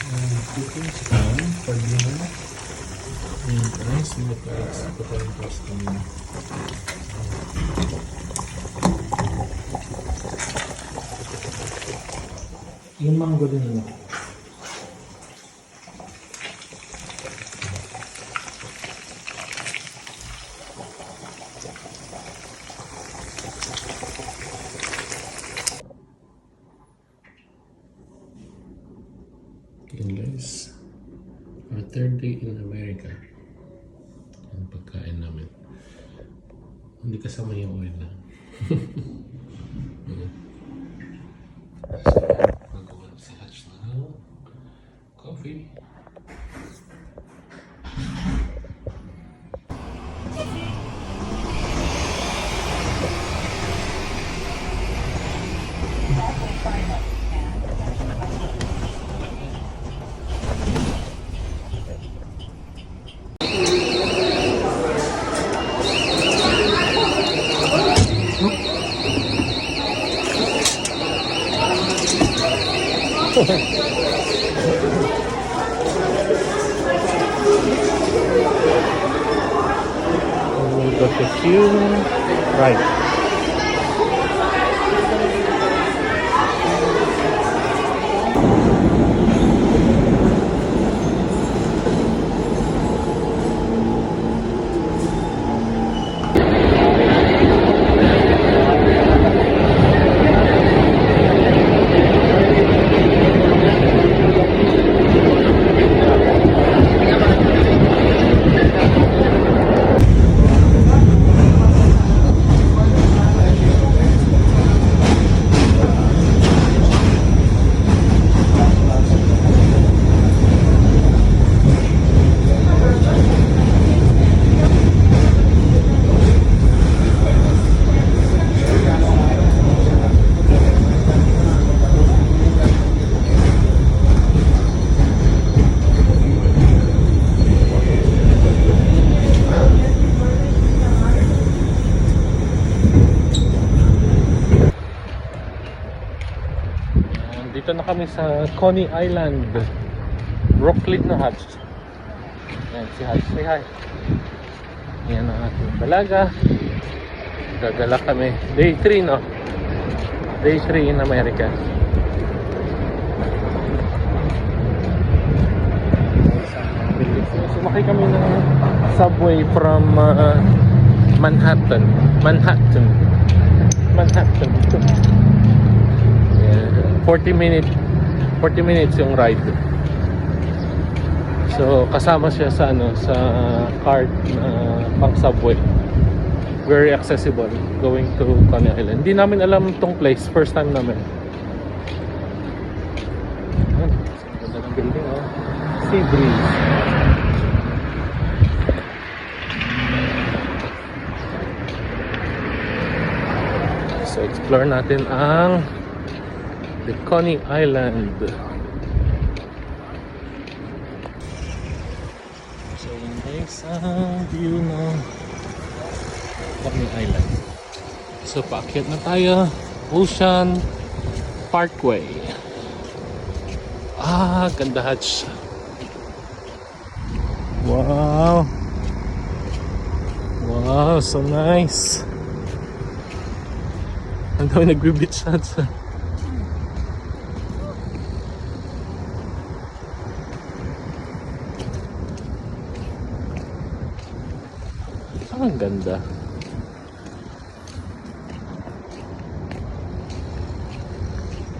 cooking pan for dinner. And guys, matalas ko tayong pasta niya. Yung mango din mo. Yan guys, our third day in America. Ang pagkain namin. Hindi kasama yung oil lang. So, magawa na si Hatch na coffee. We'll go to fuel, right. Dito na kami sa Coney Island, Brooklyn na Hatch. Ayan si Hatch, say hi. Ayan ang ating dalaga. Gagala kami. Day 3 no? Day 3 in America. Sumakay kami ng subway from Manhattan. Manhattan 40 minutes yung ride. So kasama siya sa sa card na pang subway. Very accessible going to Coney Island. Hindi namin alam tong place, first time namin. Ayan, ganda ng building oh. Sea breeze. So explore natin ang the Coney Island. So yun guys ang view ng Coney Island. So paakyat na tayo. Ocean Parkway. Ganda Hatch. Wow. Wow, so nice. Ang dami nagbe-beach shots. Ang ganda.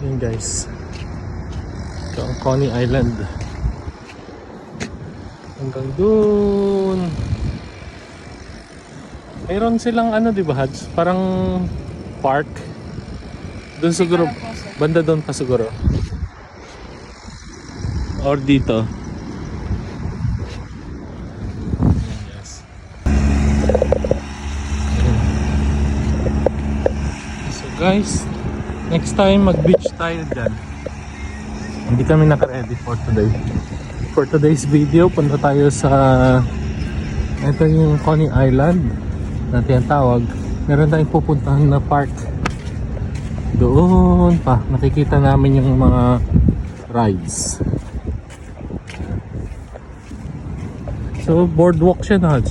Yun guys. Ito ang Coney Island. Hanggang dun. Mayroon silang di ba Hads? Parang park. Dun siguro. Banda dun pa siguro. Or dito. Guys, next time mag-beach tayo dyan. Hindi kami naka-ready for today. For today's video, punta tayo sa ito yung Coney Island na tinatawag. Meron tayong pupuntahan na park. Doon pa, nakikita namin yung mga rides. So, boardwalk siya na.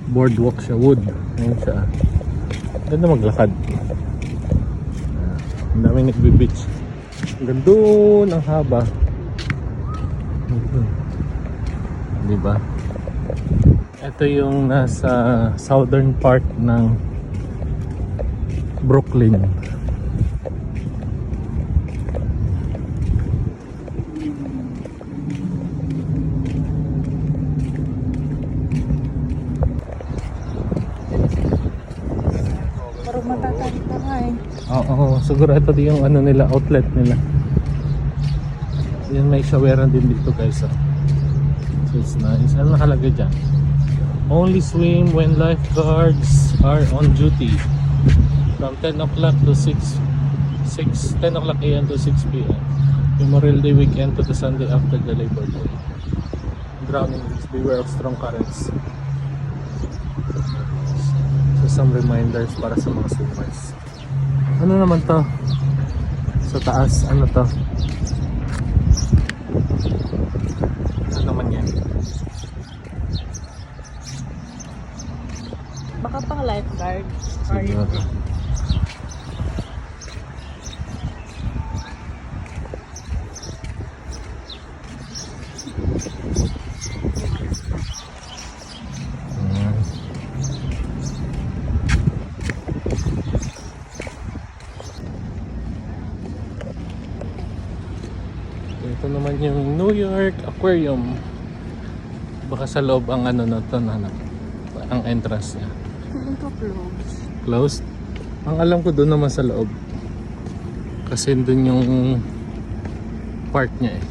Boardwalk siya, wood. Ayun siya. Ganda maglakad. Ang daming nagbe-beach. Hanggang doon ang haba. Diba? Ito yung nasa southern part ng Brooklyn. Parang matatarik na nga eh. Oo, siguro ito din yung ano nila, outlet nila. Yan, may shaweran din dito guys. So it's nice. Ano nakalagay dyan? Only swim when lifeguards are on duty from 10 o'clock to 10 o'clock a.m. to 6 p.m. Memorial Day weekend to the Sunday after the Labor Day. Drowning risks, beware of strong currents. So some reminders para sa mga swimmers. Ano naman to? Sa taas, ano to? Ano naman yan? Baka pang lifeguard. Or Siguro. Ayan. Ito naman yung New York Aquarium. Baka sa loob ang ano na to, ang entrance niya. ito close. Closed? Ang alam ko doon naman sa loob. Kasi doon yung park niya eh.